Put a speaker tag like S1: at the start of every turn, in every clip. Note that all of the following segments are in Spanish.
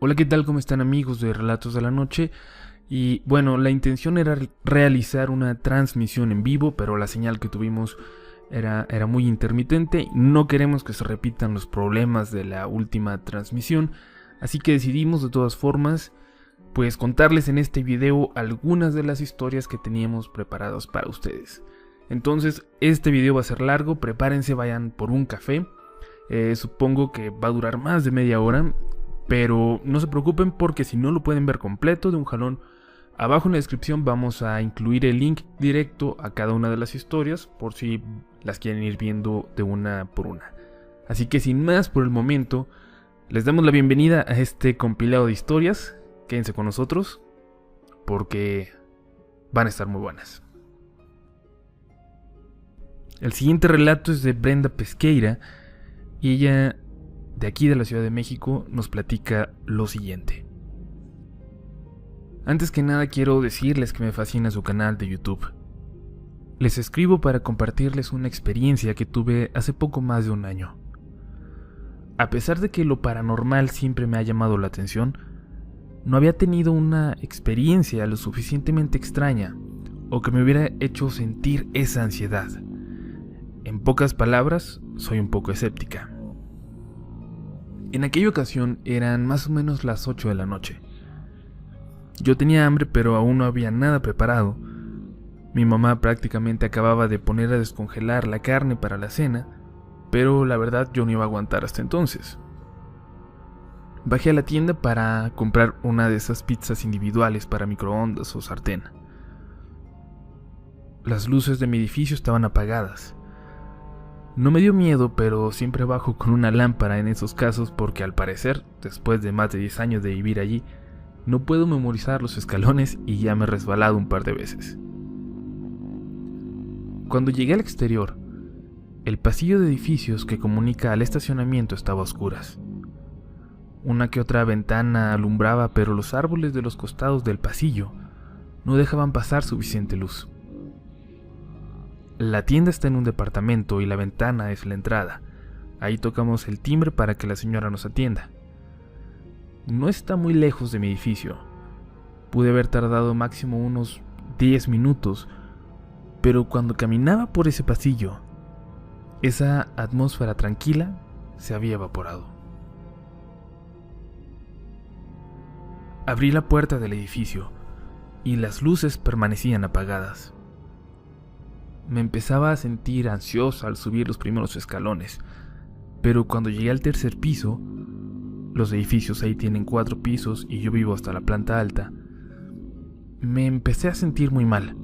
S1: Hola, ¿qué tal? ¿Cómo están, amigos de Relatos de la Noche? Y bueno, la intención era realizar una transmisión en vivo, pero la señal que tuvimos era muy intermitente. No queremos que se repitan los problemas de la última transmisión, así que decidimos de todas formas pues contarles en este video algunas de las historias que teníamos preparadas para ustedes. Entonces este video va a ser largo, prepárense, vayan por un café. Supongo que va a durar más de media hora, pero no se preocupen porque si no lo pueden ver completo de un jalón, abajo en la descripción vamos a incluir el link directo a cada una de las historias por si las quieren ir viendo de una por una. Así que sin más por el momento, les damos la bienvenida a este compilado de historias. Quédense con nosotros porque van a estar muy buenas. El siguiente relato es de Brenda Pesqueira y ella, de aquí de la Ciudad de México, nos platica lo siguiente. Antes que nada quiero decirles que me fascina su canal de YouTube. Les escribo para compartirles una experiencia que tuve hace poco más de un año. A pesar de que lo paranormal siempre me ha llamado la atención, no había tenido una experiencia lo suficientemente extraña o que me hubiera hecho sentir esa ansiedad. En pocas palabras, soy un poco escéptica. En aquella ocasión eran más o menos las 8 de la noche. Yo tenía hambre, pero aún no había nada preparado. Mi mamá prácticamente acababa de poner a descongelar la carne para la cena, pero la verdad yo no iba a aguantar hasta entonces. Bajé a la tienda para comprar una de esas pizzas individuales para microondas o sartén. Las luces de mi edificio estaban apagadas. No me dio miedo, pero siempre bajo con una lámpara en esos casos porque al parecer, después de más de 10 años de vivir allí, no puedo memorizar los escalones y ya me he resbalado un par de veces. Cuando llegué al exterior, el pasillo de edificios que comunica al estacionamiento estaba a oscuras. Una que otra ventana alumbraba, pero los árboles de los costados del pasillo no dejaban pasar suficiente luz. La tienda está en un departamento y la ventana es la entrada. Ahí tocamos el timbre para que la señora nos atienda. No está muy lejos de mi edificio. Pude haber tardado máximo unos 10 minutos, pero cuando caminaba por ese pasillo, esa atmósfera tranquila se había evaporado. Abrí la puerta del edificio y las luces permanecían apagadas. Me empezaba a sentir ansiosa al subir los primeros escalones, pero cuando llegué al tercer piso, los edificios ahí tienen 4 pisos y yo vivo hasta la planta alta, me empecé a sentir muy mal,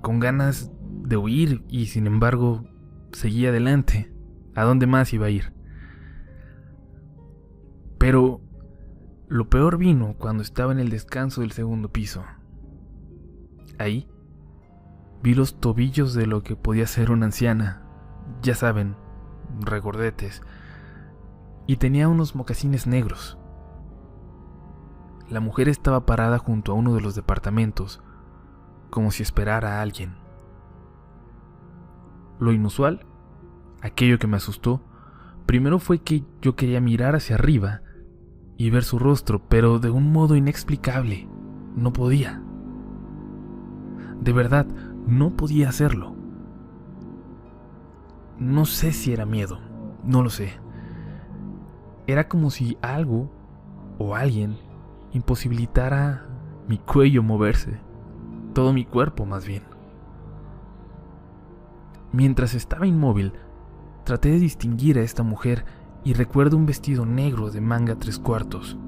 S1: con ganas de huir y sin embargo seguí adelante. ¿A dónde más iba a ir? Pero lo peor vino cuando estaba en el descanso del segundo piso. Ahí vi los tobillos de lo que podía ser una anciana, ya saben, regordetes, y tenía unos mocasines negros. La mujer estaba parada junto a uno de los departamentos, como si esperara a alguien. Lo inusual, aquello que me asustó, primero fue que yo quería mirar hacia arriba y ver su rostro, pero de un modo inexplicable, no podía. De verdad, no podía hacerlo. No sé si era miedo, no lo sé. Era como si algo o alguien imposibilitara mi cuello moverse, todo mi cuerpo más bien. Mientras estaba inmóvil, traté de distinguir a esta mujer y recuerdo un vestido negro de manga 3/4.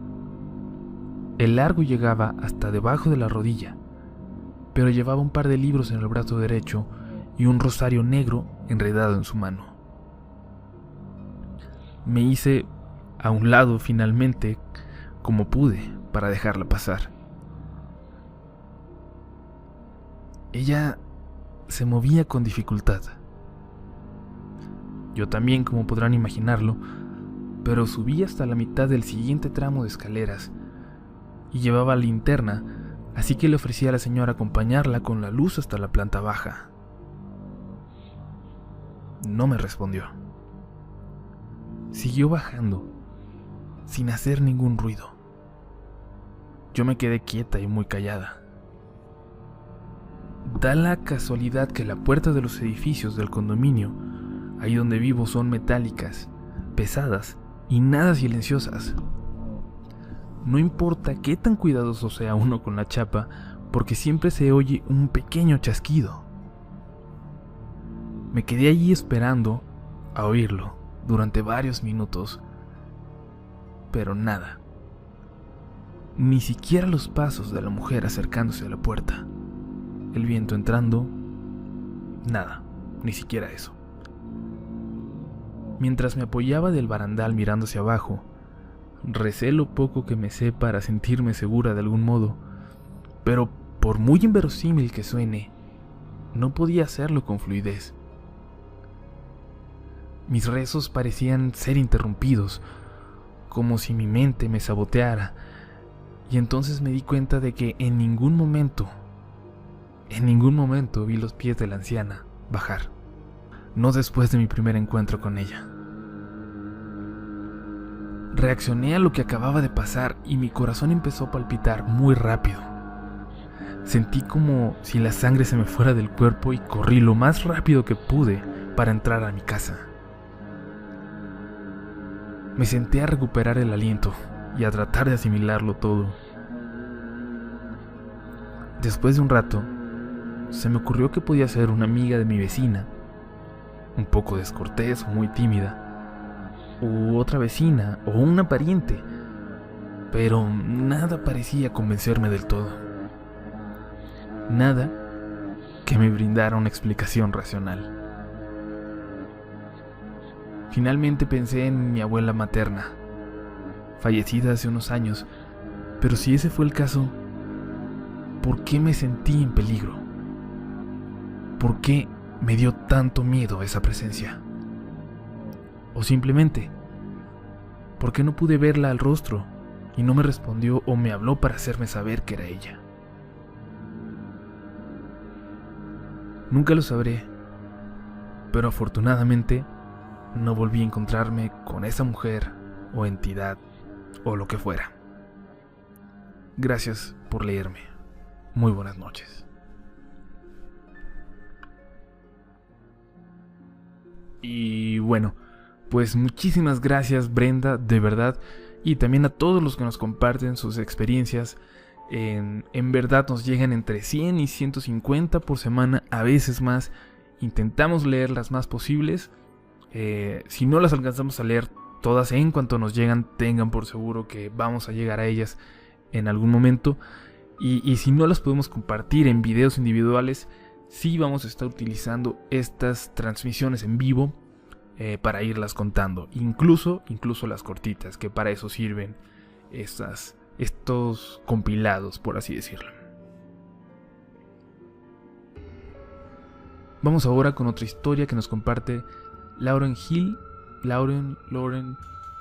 S1: El largo llegaba hasta debajo de la rodilla, pero llevaba un par de libros en el brazo derecho y un rosario negro enredado en su mano. Me hice a un lado finalmente, como pude, para dejarla pasar. Ella se movía con dificultad. Yo también, como podrán imaginarlo, pero subí hasta la mitad del siguiente tramo de escaleras y llevaba linterna, así que le ofrecí a la señora acompañarla con la luz hasta la planta baja. No me respondió. Siguió bajando. sin hacer ningún ruido. Yo me quedé quieta y muy callada. Da la casualidad que la puerta de los edificios del condominio, ahí donde vivo, son metálicas, pesadas y nada silenciosas. No importa qué tan cuidadoso sea uno con la chapa, porque siempre se oye un pequeño chasquido. Me quedé allí esperando a oírlo durante varios minutos, pero nada. Ni siquiera los pasos de la mujer acercándose a la puerta, el viento entrando, nada, ni siquiera eso. Mientras me apoyaba del barandal mirando hacia abajo, recé lo poco que me sé para sentirme segura de algún modo, pero por muy inverosímil que suene, no podía hacerlo con fluidez. Mis rezos parecían ser interrumpidos, como si mi mente me saboteara, y entonces me di cuenta de que en ningún momento vi los pies de la anciana bajar, no después de mi primer encuentro con ella. Reaccioné a lo que acababa de pasar y mi corazón empezó a palpitar muy rápido. Sentí como si la sangre se me fuera del cuerpo y corrí lo más rápido que pude para entrar a mi casa. Me senté a recuperar el aliento y a tratar de asimilarlo todo. Después de un rato, se me ocurrió que podía ser una amiga de mi vecina, un poco descortés o muy tímida, u otra vecina o una pariente, pero nada parecía convencerme del todo. Nada que me brindara una explicación racional. Finalmente pensé en mi abuela materna, fallecida hace unos años, pero si ese fue el caso, ¿por qué me sentí en peligro? ¿Por qué me dio tanto miedo esa presencia? O simplemente, ¿por qué no pude verla al rostro y no me respondió o me habló para hacerme saber que era ella? Nunca lo sabré, pero afortunadamente no volví a encontrarme con esa mujer o entidad o lo que fuera. Gracias por leerme. Muy buenas noches. Y bueno, pues muchísimas gracias, Brenda, de verdad, y también a todos los que nos comparten sus experiencias. En verdad nos llegan entre 100 y 150 por semana, a veces más. Intentamos leer las más posibles. Si no las alcanzamos a leer todas en cuanto nos llegan, tengan por seguro que vamos a llegar a ellas en algún momento. Y si no las podemos compartir en videos individuales, sí vamos a estar utilizando estas transmisiones en vivo para irlas contando. Incluso las cortitas, que para eso sirven estos compilados, por así decirlo. Vamos ahora con otra historia que nos comparte Lauren Hill. Lauren,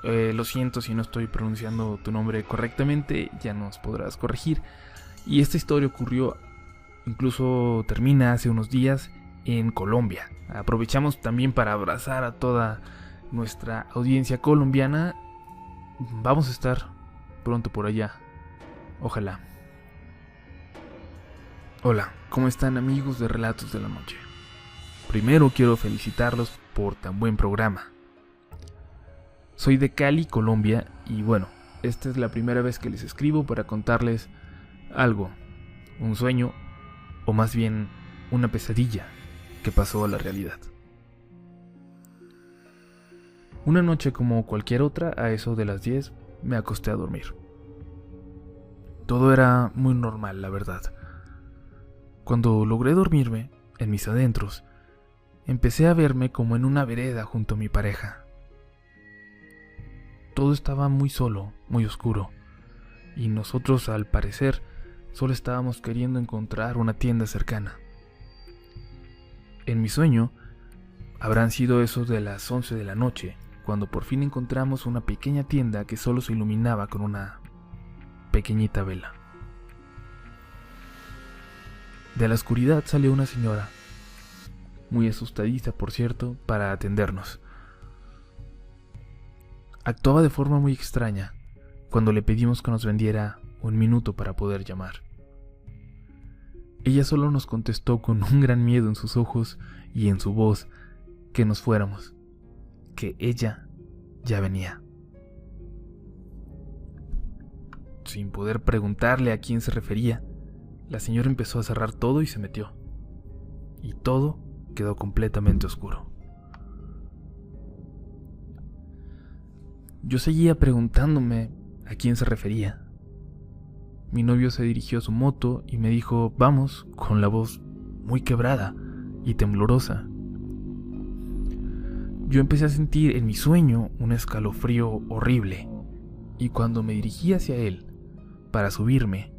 S1: lo siento si no estoy pronunciando tu nombre correctamente, ya nos podrás corregir. Y esta historia ocurrió, incluso termina hace unos días, en Colombia. Aprovechamos también para abrazar a toda nuestra audiencia colombiana. Vamos a estar pronto por allá, ojalá. Hola, ¿cómo están, amigos de Relatos de la Noche? Primero quiero felicitarlos por tan buen programa. Soy de Cali, Colombia, y bueno, esta es la primera vez que les escribo para contarles algo, un sueño, o más bien una pesadilla que pasó a la realidad. Una noche como cualquier otra, a eso de las 10, me acosté a dormir. Todo era muy normal, la verdad. Cuando logré dormirme, en mis adentros, empecé a verme como en una vereda junto a mi pareja. Todo estaba muy solo, muy oscuro, y nosotros, al parecer, solo estábamos queriendo encontrar una tienda cercana. En mi sueño, habrán sido esos de las 11 de la noche, cuando por fin encontramos una pequeña tienda que solo se iluminaba con una pequeñita vela. De la oscuridad salió una señora, muy asustadiza por cierto, para atendernos. Actuaba de forma muy extraña, cuando le pedimos que nos vendiera un minuto para poder llamar. Ella solo nos contestó con un gran miedo en sus ojos y en su voz que nos fuéramos, que ella ya venía. Sin poder preguntarle a quién se refería, la señora empezó a cerrar todo y se metió. Y todo quedó completamente oscuro. Yo seguía preguntándome a quién se refería. Mi novio se dirigió a su moto y me dijo, vamos, con la voz muy quebrada y temblorosa. Yo empecé a sentir en mi sueño un escalofrío horrible, y cuando me dirigí hacia él para subirme,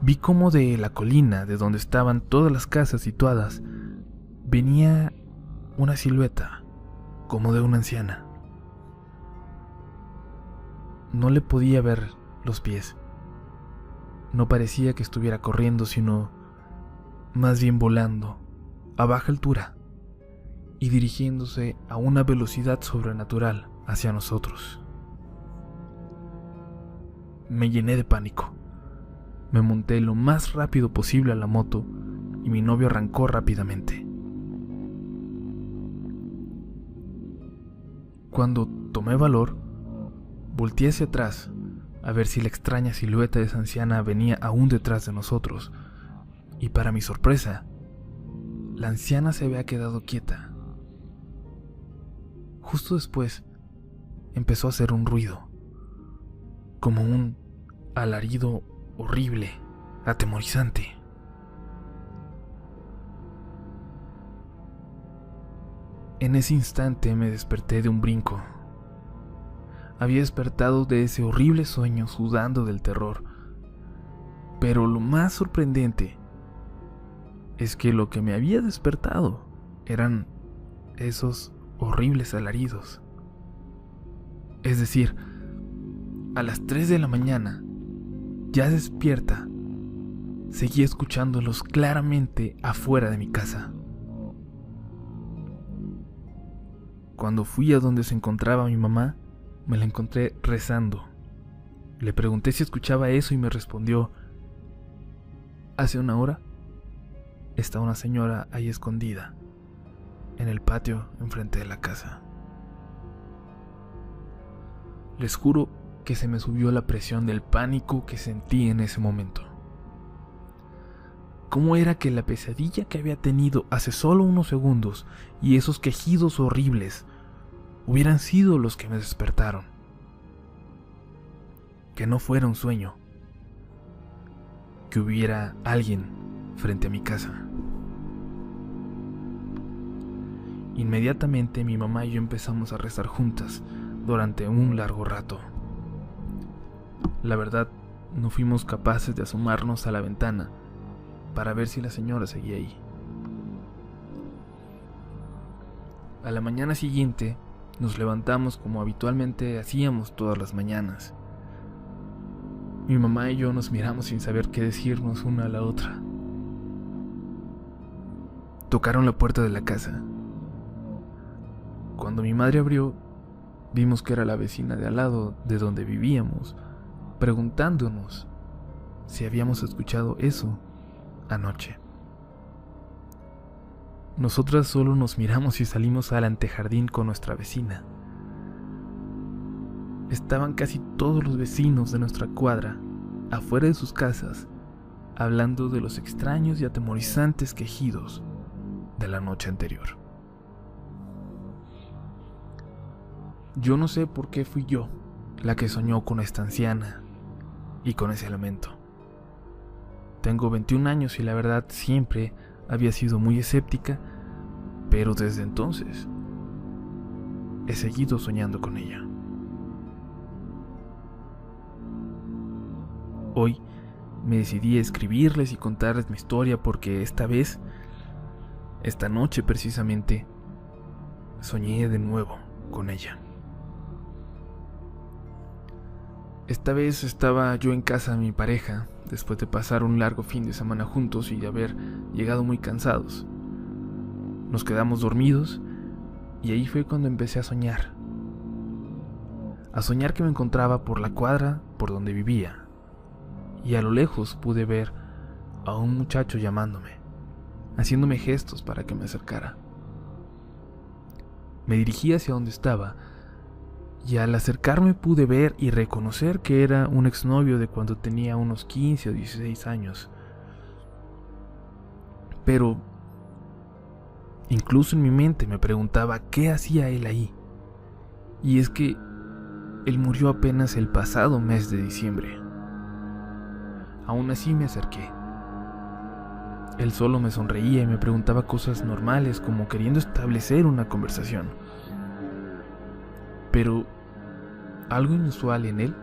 S1: vi cómo de la colina de donde estaban todas las casas situadas venía una silueta, como de una anciana. No le podía ver los pies. No parecía que estuviera corriendo, sino más bien volando, a baja altura, y dirigiéndose a una velocidad sobrenatural hacia nosotros. Me llené de pánico. Me monté lo más rápido posible a la moto y mi novio arrancó rápidamente. Cuando tomé valor, volteé hacia atrás a ver si la extraña silueta de esa anciana venía aún detrás de nosotros, y para mi sorpresa, la anciana se había quedado quieta. Justo después, empezó a hacer un ruido, como un alarido horrible, atemorizante. En ese instante me desperté de un brinco. Había despertado de ese horrible sueño sudando del terror. Pero lo más sorprendente es que lo que me había despertado eran esos horribles alaridos. Es decir, a las 3 de la mañana, ya despierta, seguía escuchándolos claramente afuera de mi casa. Cuando fui a donde se encontraba mi mamá, me la encontré rezando. Le pregunté si escuchaba eso y me respondió, hace una hora está una señora ahí escondida, en el patio enfrente de la casa. Les juro que se me subió la presión del pánico que sentí en ese momento. ¿Cómo era que la pesadilla que había tenido hace solo unos segundos y esos quejidos horribles hubieran sido los que me despertaron? Que no fuera un sueño, que hubiera alguien frente a mi casa. Inmediatamente mi mamá y yo empezamos a rezar juntas durante un largo rato. La verdad, no fuimos capaces de asomarnos a la ventana para ver si la señora seguía ahí. A la mañana siguiente, nos levantamos como habitualmente hacíamos todas las mañanas. Mi mamá y yo nos miramos sin saber qué decirnos una a la otra. Tocaron la puerta de la casa. Cuando mi madre abrió, vimos que era la vecina de al lado de donde vivíamos, preguntándonos si habíamos escuchado eso anoche. Nosotras solo nos miramos y salimos al antejardín con nuestra vecina. Estaban casi todos los vecinos de nuestra cuadra, afuera de sus casas, hablando de los extraños y atemorizantes quejidos de la noche anterior. Yo no sé por qué fui yo la que soñó con esta anciana y con ese lamento. Tengo 21 años y la verdad siempre había sido muy escéptica, pero desde entonces he seguido soñando con ella. Hoy me decidí a escribirles y contarles mi historia porque esta noche precisamente, soñé de nuevo con ella. Esta vez estaba yo en casa de mi pareja, después de pasar un largo fin de semana juntos y de haber llegado muy cansados. Nos quedamos dormidos y ahí fue cuando empecé a soñar. a soñar que me encontraba por la cuadra por donde vivía, y a lo lejos pude ver a un muchacho llamándome, haciéndome gestos para que me acercara. Me dirigí hacia donde estaba, y al acercarme pude ver y reconocer que era un exnovio de cuando tenía unos 15 o 16 años. Pero incluso en mi mente me preguntaba qué hacía él ahí. Y es que él murió apenas el pasado mes de diciembre. Aún así me acerqué. Él solo me sonreía y me preguntaba cosas normales, como queriendo establecer una conversación. Pero algo inusual en él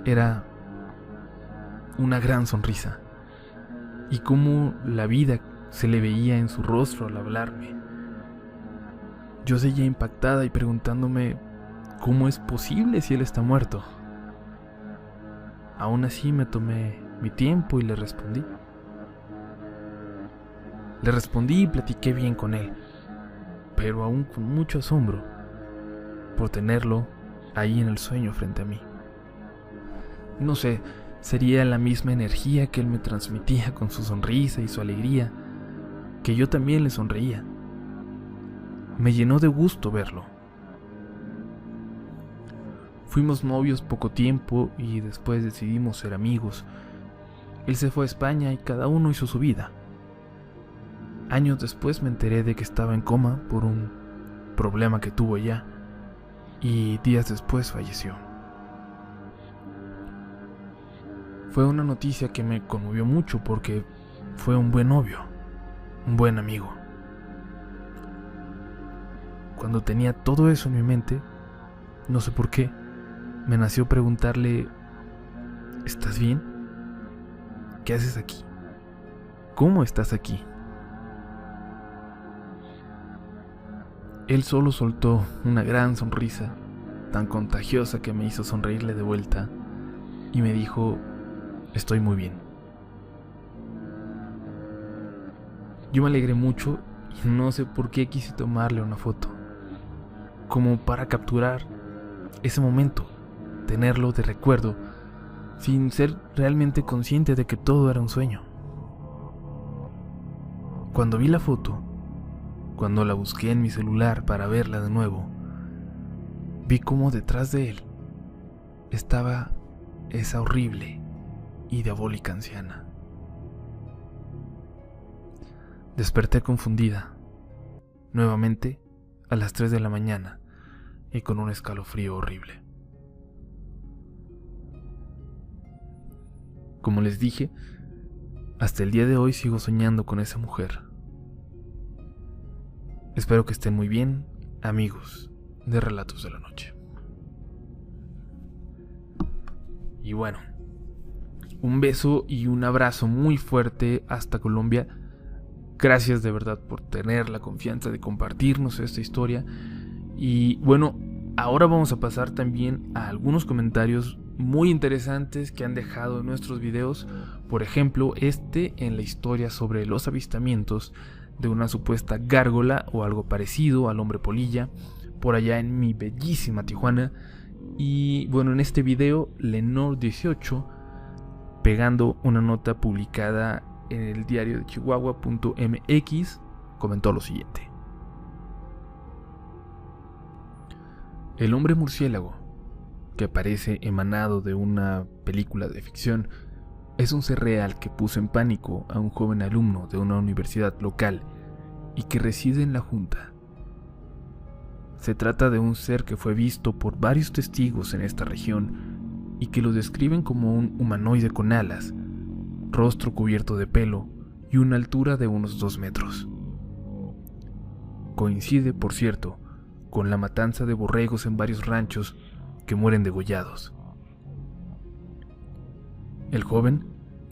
S1: era una gran sonrisa, y cómo la vida se le veía en su rostro al hablarme. Yo seguía impactada y preguntándome cómo es posible si él está muerto. Aún así me tomé mi tiempo y le respondí. Le respondí y platiqué bien con él, pero aún con mucho asombro por tenerlo ahí en el sueño frente a mí. No sé, sería la misma energía que él me transmitía con su sonrisa y su alegría, que yo también le sonreía. Me llenó de gusto verlo. Fuimos novios poco tiempo y después decidimos ser amigos. Él se fue a España y cada uno hizo su vida. Años después me enteré de que estaba en coma por un problema que tuvo ya, y días después falleció. Fue una noticia que me conmovió mucho porque fue un buen novio, un buen amigo. Cuando tenía todo eso en mi mente, no sé por qué, me nació preguntarle: ¿estás bien? ¿Qué haces aquí? ¿Cómo estás aquí? Él solo soltó una gran sonrisa, tan contagiosa que me hizo sonreírle de vuelta, y me dijo: estoy muy bien. Yo me alegré mucho y no sé por qué quise tomarle una foto, como para capturar ese momento, tenerlo de recuerdo, sin ser realmente consciente de que todo era un sueño. Cuando vi la foto, cuando la busqué en mi celular para verla de nuevo, vi cómo detrás de él estaba esa horrible y diabólica anciana. Desperté confundida, nuevamente a las 3 de la mañana y con un escalofrío horrible. Como les dije, hasta el día de hoy sigo soñando con esa mujer. Espero que estén muy bien, amigos de Relatos de la Noche. Y bueno, un beso y un abrazo muy fuerte hasta Colombia. Gracias de verdad por tener la confianza de compartirnos esta historia. Y bueno, ahora vamos a pasar también a algunos comentarios muy interesantes que han dejado en nuestros videos. Por ejemplo, en la historia sobre los avistamientos de una supuesta gárgola o algo parecido al hombre polilla por allá en mi bellísima Tijuana. Y bueno, en este video Lenor18, pegando una nota publicada en el diario de Chihuahua.mx, comentó lo siguiente: el hombre murciélago, que parece emanado de una película de ficción, es un ser real que puso en pánico a un joven alumno de una universidad local y que reside en la Junta. Se trata de un ser que fue visto por varios testigos en esta región y que lo describen como un humanoide con alas, rostro cubierto de pelo y una altura de unos 2 metros. Coincide, por cierto, con la matanza de borregos en varios ranchos que mueren degollados. El joven,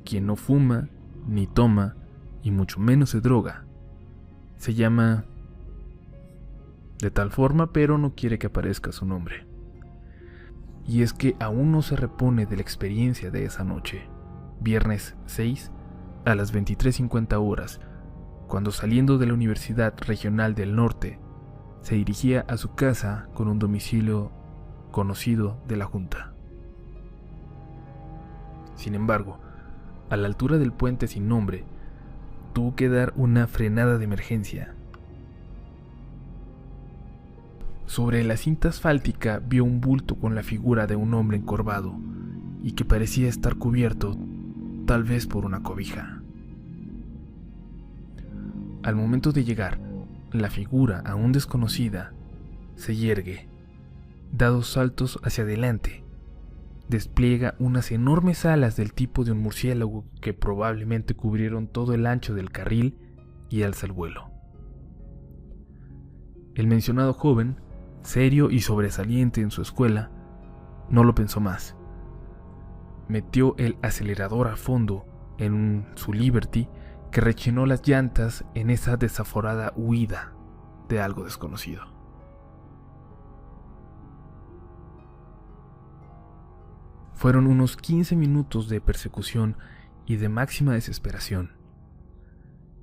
S1: quien no fuma, ni toma, y mucho menos se droga, se llama de tal forma, pero no quiere que aparezca su nombre. Y es que aún no se repone de la experiencia de esa noche, viernes 6 a las 23:50 horas, cuando saliendo de la Universidad Regional del Norte, se dirigía a su casa con un domicilio conocido de la Junta. Sin embargo, a la altura del puente sin nombre, tuvo que dar una frenada de emergencia. Sobre la cinta asfáltica vio un bulto con la figura de un hombre encorvado y que parecía estar cubierto, tal vez por una cobija. Al momento de llegar, la figura, aún desconocida, se yergue, da 2 saltos hacia adelante, despliega unas enormes alas del tipo de un murciélago que probablemente cubrieron todo el ancho del carril y alza el vuelo. El mencionado joven, serio y sobresaliente en su escuela, no lo pensó más. Metió el acelerador a fondo en su Liberty, que rechinó las llantas en esa desaforada huida de algo desconocido. Fueron unos 15 minutos de persecución y de máxima desesperación.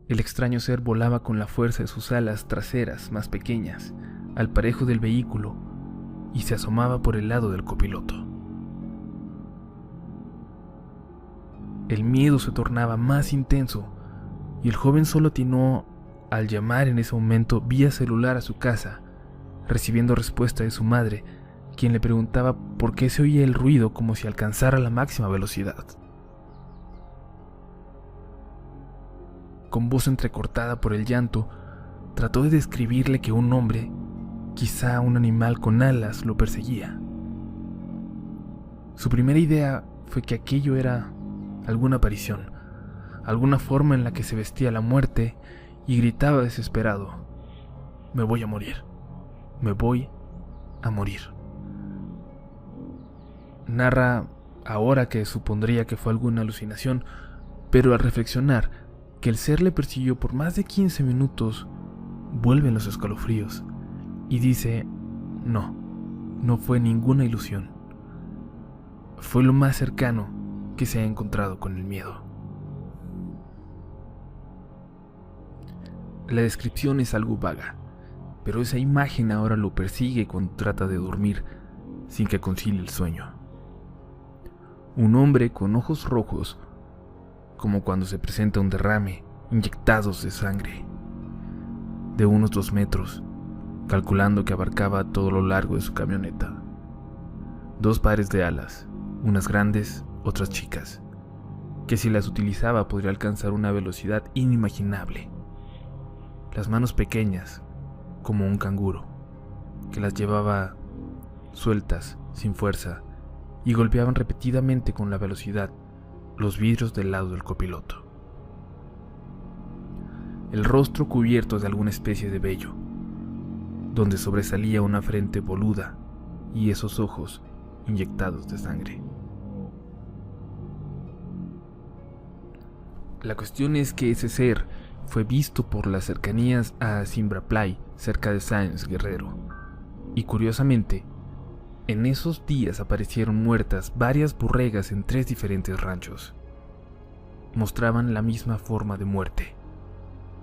S1: El extraño ser volaba con la fuerza de sus alas traseras más pequeñas, al parejo del vehículo, y se asomaba por el lado del copiloto. El miedo se tornaba más intenso, y el joven solo atinó al llamar en ese momento vía celular a su casa, recibiendo respuesta de su madre, quien le preguntaba por qué se oía el ruido como si alcanzara la máxima velocidad. Con voz entrecortada por el llanto, trató de describirle que un hombre, quizá un animal con alas, lo perseguía. Su primera idea fue que aquello era alguna aparición, alguna forma en la que se vestía la muerte y gritaba desesperado: «Me voy a morir, me voy a morir». Narra ahora que supondría que fue alguna alucinación, pero al reflexionar que el ser le persiguió por más de 15 minutos, vuelven los escalofríos y dice: no fue ninguna ilusión. Fue lo más cercano que se ha encontrado con el miedo. La descripción es algo vaga, pero esa imagen ahora lo persigue cuando trata de dormir sin que concilie el sueño. Un hombre con ojos rojos, como cuando se presenta un derrame, inyectados de sangre, de unos 2 metros, calculando que abarcaba todo lo largo de su camioneta. 2 pares de alas, unas grandes, otras chicas, que si las utilizaba podría alcanzar una velocidad inimaginable. Las manos pequeñas, como un canguro, que las llevaba sueltas, sin fuerza, y golpeaban repetidamente con la velocidad los vidrios del lado del copiloto. El rostro cubierto de alguna especie de vello, donde sobresalía una frente boluda y esos ojos inyectados de sangre. La cuestión es que ese ser fue visto por las cercanías a Simbraplay, cerca de Sáenz Guerrero, y curiosamente, en esos días aparecieron muertas varias borregas en 3 diferentes ranchos. Mostraban la misma forma de muerte,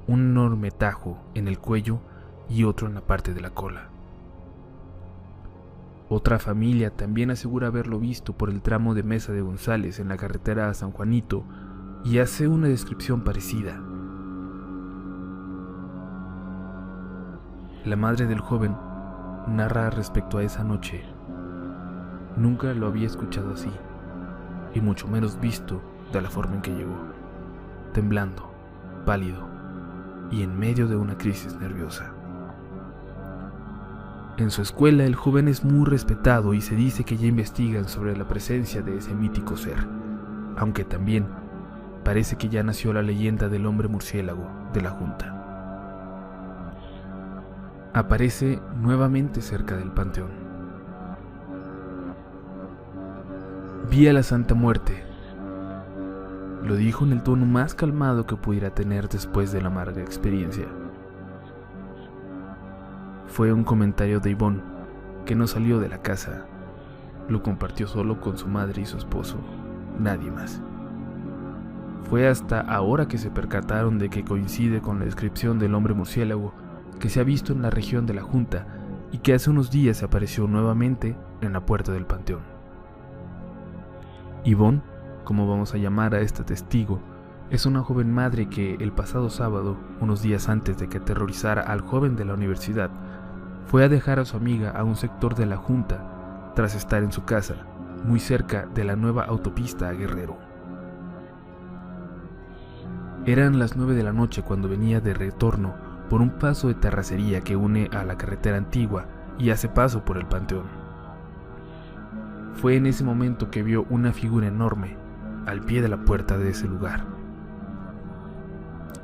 S1: un enorme tajo en el cuello y otro en la parte de la cola. Otra familia también asegura haberlo visto por el tramo de Mesa de González en la carretera a San Juanito y hace una descripción parecida. La madre del joven narra respecto a esa noche: nunca lo había escuchado así, y mucho menos visto de la forma en que llegó, temblando, pálido y en medio de una crisis nerviosa. En su escuela el joven es muy respetado y se dice que ya investigan sobre la presencia de ese mítico ser, aunque también parece que ya nació la leyenda del hombre murciélago de la Junta. Aparece nuevamente cerca del panteón. Vi a la Santa Muerte. Lo dijo en el tono más calmado que pudiera tener después de la amarga experiencia. Fue un comentario de Ivonne, que no salió de la casa. Lo compartió solo con su madre y su esposo, nadie más. Fue hasta ahora que se percataron de que coincide con la descripción del hombre murciélago que se ha visto en la región de la Junta y que hace unos días apareció nuevamente en la puerta del panteón. Yvonne, como vamos a llamar a esta testigo, es una joven madre que el pasado sábado, unos días antes de que aterrorizara al joven de la universidad, fue a dejar a su amiga a un sector de la Junta tras estar en su casa, muy cerca de la nueva autopista a Guerrero. Eran las 9 de la noche cuando venía de retorno por un paso de terracería que une a la carretera antigua y hace paso por el panteón. Fue en ese momento que vio una figura enorme al pie de la puerta de ese lugar.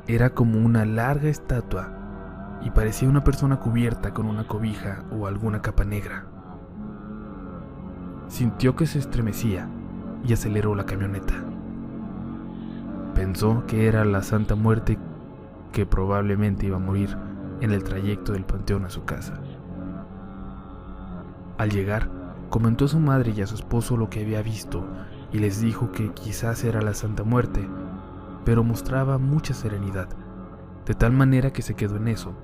S1: Era como una larga estatua y parecía una persona cubierta con una cobija o alguna capa negra. Sintió que se estremecía y aceleró la camioneta. Pensó que era la Santa Muerte, que probablemente iba a morir en el trayecto del panteón a su casa. Al llegar, comentó a su madre y a su esposo lo que había visto y les dijo que quizás era la Santa Muerte, pero mostraba mucha serenidad, de tal manera que se quedó en eso,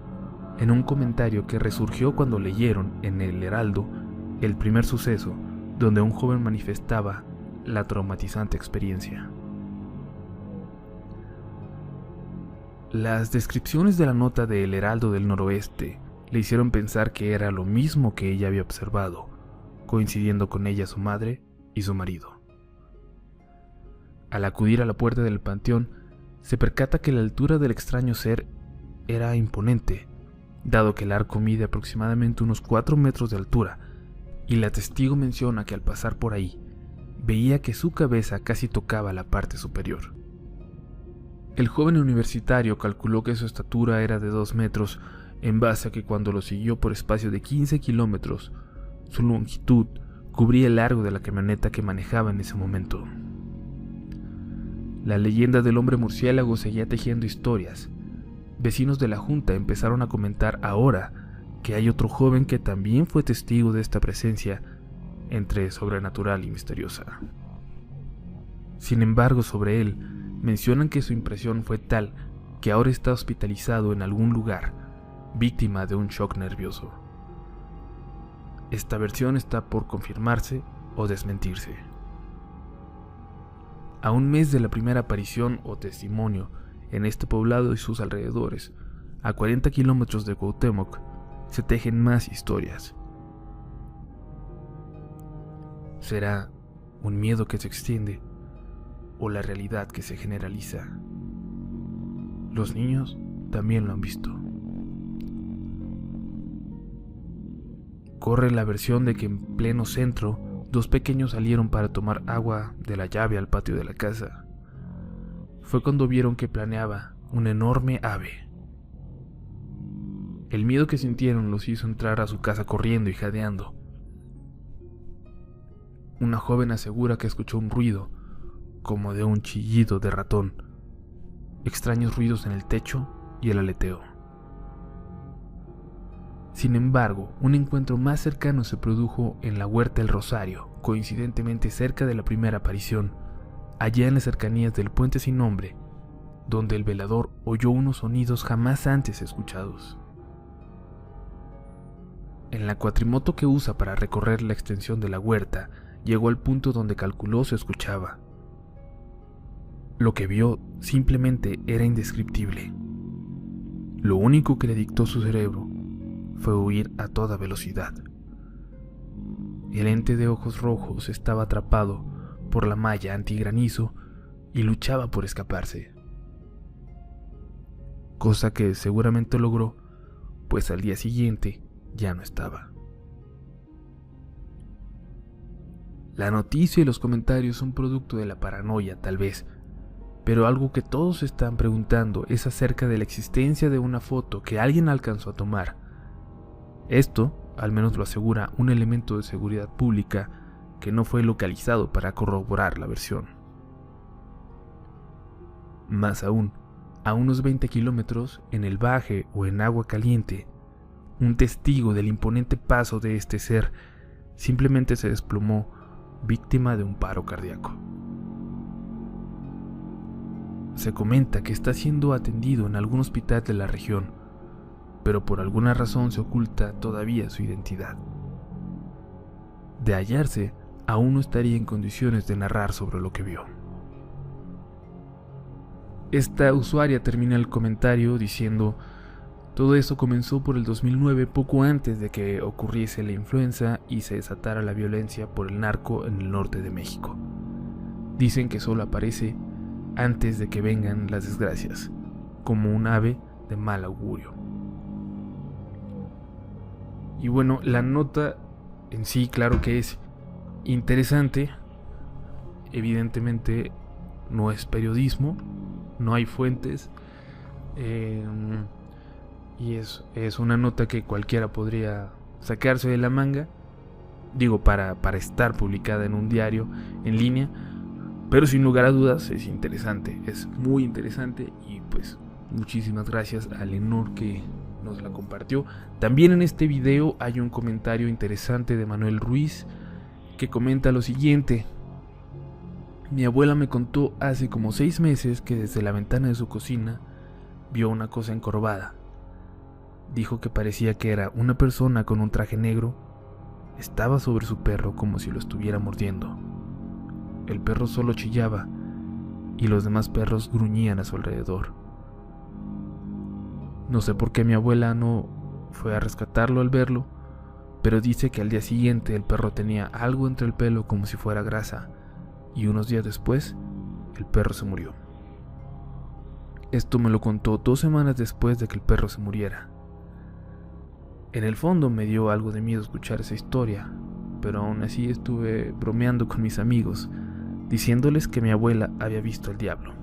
S1: en un comentario que resurgió cuando leyeron en El Heraldo el primer suceso donde un joven manifestaba la traumatizante experiencia. Las descripciones de la nota de El Heraldo del Noroeste le hicieron pensar que era lo mismo que ella había observado, coincidiendo con ella su madre y su marido. Al acudir a la puerta del panteón, se percata que la altura del extraño ser era imponente, dado que el arco mide aproximadamente unos 4 metros de altura, y la testigo menciona que al pasar por ahí, veía que su cabeza casi tocaba la parte superior. El joven universitario calculó que su estatura era de 2 metros, en base a que cuando lo siguió por espacio de 15 kilómetros, su longitud cubría el largo de la camioneta que manejaba en ese momento. La leyenda del hombre murciélago seguía tejiendo historias. Vecinos de la Junta empezaron a comentar ahora que hay otro joven que también fue testigo de esta presencia entre sobrenatural y misteriosa. Sin embargo, sobre él, mencionan que su impresión fue tal que ahora está hospitalizado en algún lugar, víctima de un shock nervioso. Esta versión está por confirmarse o desmentirse. A un mes de la primera aparición o testimonio en este poblado y sus alrededores, a 40 kilómetros de Cuauhtémoc, se tejen más historias. ¿Será un miedo que se extiende o la realidad que se generaliza? Los niños también lo han visto. Corre la versión de que en pleno centro, 2 pequeños salieron para tomar agua de la llave al patio de la casa. Fue cuando vieron que planeaba un enorme ave. El miedo que sintieron los hizo entrar a su casa corriendo y jadeando. Una joven asegura que escuchó un ruido, como de un chillido de ratón, extraños ruidos en el techo y el aleteo. Sin embargo, un encuentro más cercano se produjo en la Huerta del Rosario, coincidentemente cerca de la primera aparición, allá en las cercanías del puente sin nombre, donde el velador oyó unos sonidos jamás antes escuchados. En la cuatrimoto que usa para recorrer la extensión de la huerta, llegó al punto donde calculó se escuchaba. Lo que vio simplemente era indescriptible. Lo único que le dictó su cerebro fue huir a toda velocidad. El ente de ojos rojos estaba atrapado por la malla antigranizo y luchaba por escaparse. Cosa que seguramente logró, pues al día siguiente ya no estaba. La noticia y los comentarios son producto de la paranoia, tal vez, pero algo que todos se están preguntando es acerca de la existencia de una foto que alguien alcanzó a tomar. Esto, al menos lo asegura un elemento de seguridad pública que no fue localizado para corroborar la versión. Más aún, a unos 20 kilómetros, en el Baje o en Agua Caliente, un testigo del imponente paso de este ser simplemente se desplomó, víctima de un paro cardíaco. Se comenta que está siendo atendido en algún hospital de la región, pero por alguna razón se oculta todavía su identidad. De hallarse, aún no estaría en condiciones de narrar sobre lo que vio. Esta usuaria termina el comentario diciendo: todo eso comenzó por el 2009, poco antes de que ocurriese la influenza y se desatara la violencia por el narco en el norte de México. Dicen que solo aparece antes de que vengan las desgracias, como un ave de mal augurio. Y bueno, la nota en sí, claro que es interesante. Evidentemente no es periodismo, no hay fuentes, y es una nota que cualquiera podría sacarse de la manga, digo, para estar publicada en un diario en línea, pero sin lugar a dudas es interesante, es muy interesante. Y pues muchísimas gracias a Lenor que nos la compartió. También en este video hay un comentario interesante de Manuel Ruiz, que comenta lo siguiente: mi abuela me contó hace como 6 meses que desde la ventana de su cocina vio una cosa encorvada. Dijo que parecía que era una persona con un traje negro. Estaba sobre su perro como si lo estuviera mordiendo. El perro solo chillaba y los demás perros gruñían a su alrededor. No sé por qué mi abuela no fue a rescatarlo al verlo, pero dice que al día siguiente el perro tenía algo entre el pelo como si fuera grasa, y unos días después el perro se murió. Esto me lo contó 2 semanas después de que el perro se muriera. En el fondo me dio algo de miedo escuchar esa historia, pero aún así estuve bromeando con mis amigos, diciéndoles que mi abuela había visto al diablo.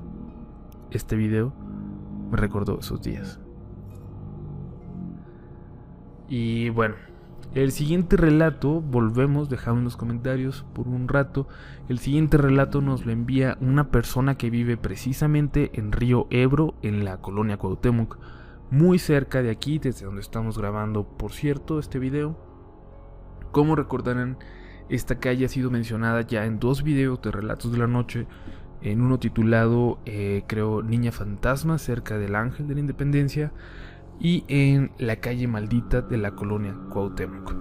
S1: Este video me recordó esos días. Y bueno, el siguiente relato, volvemos, dejamos en los comentarios por un rato. El siguiente relato nos lo envía una persona que vive precisamente en Río Ebro, en la colonia Cuauhtémoc, muy cerca de aquí, desde donde estamos grabando, por cierto, este video. Como recordarán, esta calle ha sido mencionada ya en 2 videos de Relatos de la Noche, en uno titulado, creo, Niña Fantasma, cerca del Ángel de la Independencia, y en la calle maldita de la colonia Cuauhtémoc.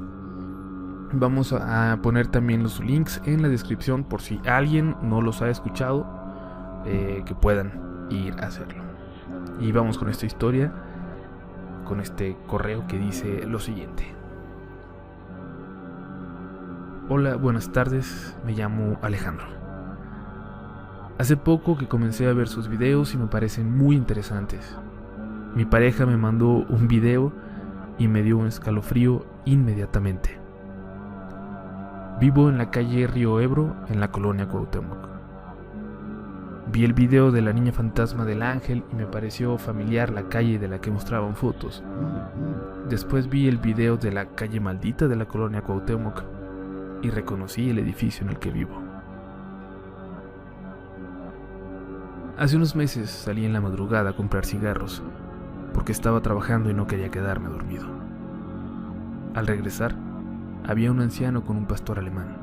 S1: Vamos a poner también los links en la descripción por si alguien no los ha escuchado, que puedan ir a hacerlo. Y vamos con esta historia, con este correo que dice lo siguiente: hola, buenas tardes, me llamo Alejandro. Hace poco que comencé a ver sus videos y me parecen muy interesantes. Mi pareja me mandó un video y me dio un escalofrío inmediatamente. Vivo en la calle Río Ebro, en la colonia Cuauhtémoc. Vi el video de la niña fantasma del Ángel y me pareció familiar la calle de la que mostraban fotos. Después vi el video de la calle maldita de la colonia Cuauhtémoc y reconocí el edificio en el que vivo. Hace unos meses salí en la madrugada a comprar cigarros, porque estaba trabajando y no quería quedarme dormido. Al regresar, había un anciano con un pastor alemán.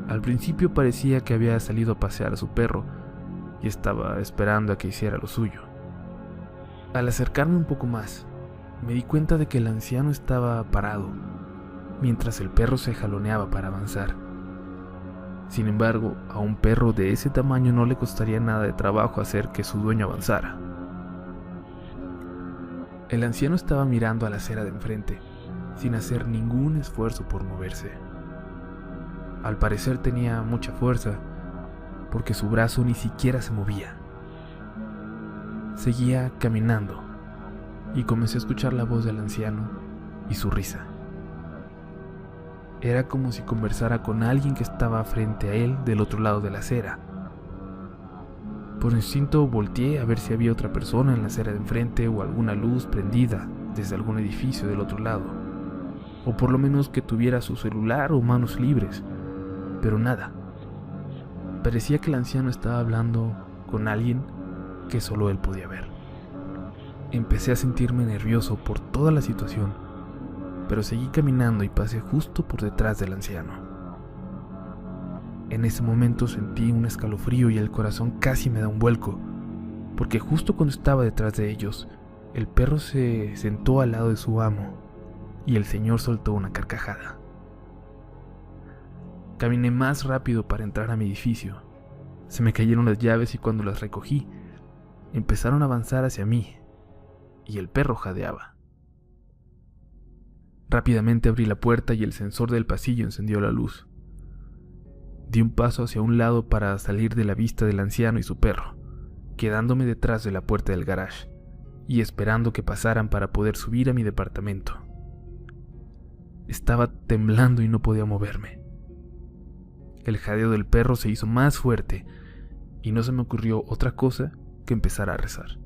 S1: Al principio parecía que había salido a pasear a su perro y estaba esperando a que hiciera lo suyo. Al acercarme un poco más, me di cuenta de que el anciano estaba parado, mientras el perro se jaloneaba para avanzar. Sin embargo, a un perro de ese tamaño no le costaría nada de trabajo hacer que su dueño avanzara. El anciano estaba mirando a la acera de enfrente, sin hacer ningún esfuerzo por moverse. Al parecer tenía mucha fuerza, porque su brazo ni siquiera se movía. Seguía caminando, y comencé a escuchar la voz del anciano y su risa. Era como si conversara con alguien que estaba frente a él del otro lado de la acera. Por instinto volteé a ver si había otra persona en la acera de enfrente o alguna luz prendida desde algún edificio del otro lado, o por lo menos que tuviera su celular o manos libres, pero nada. Parecía que el anciano estaba hablando con alguien que solo él podía ver. Empecé a sentirme nervioso por toda la situación, pero seguí caminando y pasé justo por detrás del anciano. En ese momento sentí un escalofrío y el corazón casi me da un vuelco, porque justo cuando estaba detrás de ellos, el perro se sentó al lado de su amo y el señor soltó una carcajada. Caminé más rápido para entrar a mi edificio. Se me cayeron las llaves y cuando las recogí, empezaron a avanzar hacia mí y el perro jadeaba. Rápidamente abrí la puerta y el sensor del pasillo encendió la luz. Di un paso hacia un lado para salir de la vista del anciano y su perro, quedándome detrás de la puerta del garage y esperando que pasaran para poder subir a mi departamento. Estaba temblando y no podía moverme. El jadeo del perro se hizo más fuerte y no se me ocurrió otra cosa que empezar a rezar.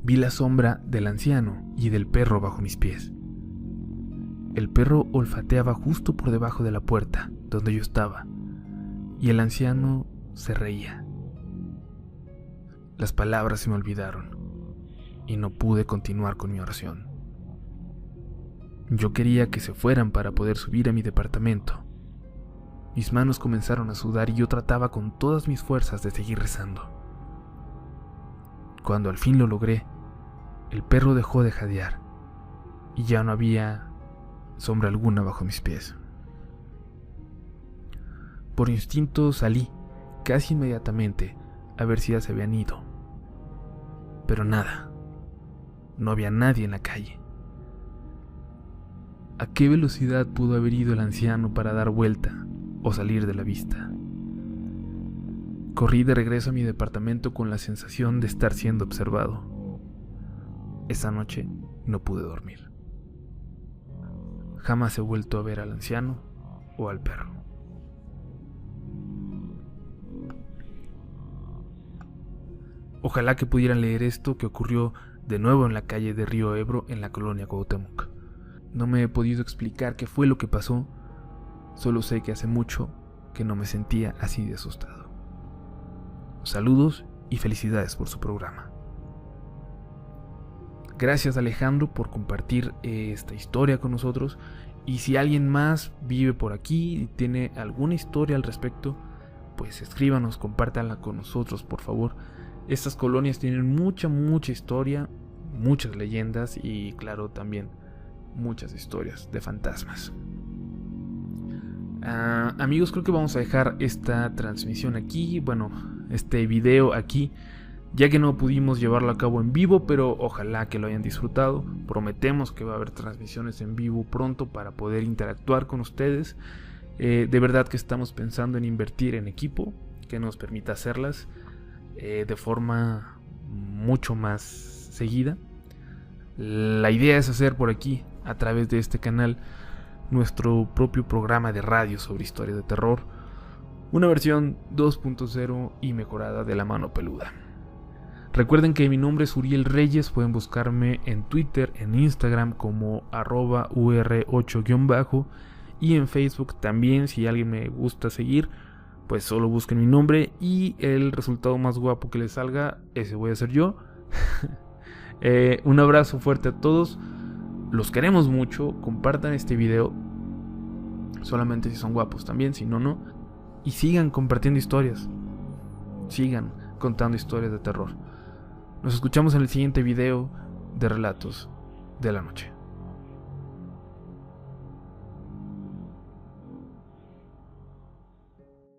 S1: Vi la sombra del anciano y del perro bajo mis pies. El perro olfateaba justo por debajo de la puerta donde yo estaba y el anciano se reía. Las palabras se me olvidaron y no pude continuar con mi oración. Yo quería que se fueran para poder subir a mi departamento. Mis manos comenzaron a sudar y yo trataba con todas mis fuerzas de seguir rezando. Cuando al fin lo logré, el perro dejó de jadear y ya no había sombra alguna bajo mis pies. Por instinto salí, casi inmediatamente, a ver si ya se habían ido. Pero nada, no había nadie en la calle. ¿A qué velocidad pudo haber ido el anciano para dar vuelta o salir de la vista? Corrí de regreso a mi departamento con la sensación de estar siendo observado. Esa noche no pude dormir. Jamás he vuelto a ver al anciano o al perro. Ojalá que pudieran leer esto que ocurrió de nuevo en la calle de Río Ebro en la colonia Cuauhtémoc. No me he podido explicar qué fue lo que pasó, solo sé que hace mucho que no me sentía así de asustado. Saludos y felicidades por su programa. Gracias Alejandro por compartir esta historia con nosotros, y si alguien más vive por aquí y tiene alguna historia al respecto, pues escríbanos, compártanla con nosotros por favor. Estas colonias tienen mucha historia, muchas leyendas y claro también muchas historias de fantasmas. Amigos, creo que vamos a dejar esta transmisión aquí, este video aquí, ya que no pudimos llevarlo a cabo en vivo, pero ojalá que lo hayan disfrutado. Prometemos que va a haber transmisiones en vivo pronto para poder interactuar con ustedes. De verdad que estamos pensando en invertir en equipo que nos permita hacerlas de forma mucho más seguida. La idea es hacer por aquí, a través de este canal, nuestro propio programa de radio sobre historias de terror, una versión 2.0 y mejorada de La Mano Peluda. Recuerden que mi nombre es Uriel Reyes, pueden buscarme en Twitter, en Instagram como @ur8_ y en Facebook también. Si alguien me gusta seguir, pues solo busquen mi nombre y el resultado más guapo que les salga, ese voy a ser yo. Un abrazo fuerte a todos, los queremos mucho, compartan este video, solamente si son guapos también, si no, no. Y sigan compartiendo historias, sigan contando historias de terror. Nos escuchamos en el siguiente video de Relatos de la Noche.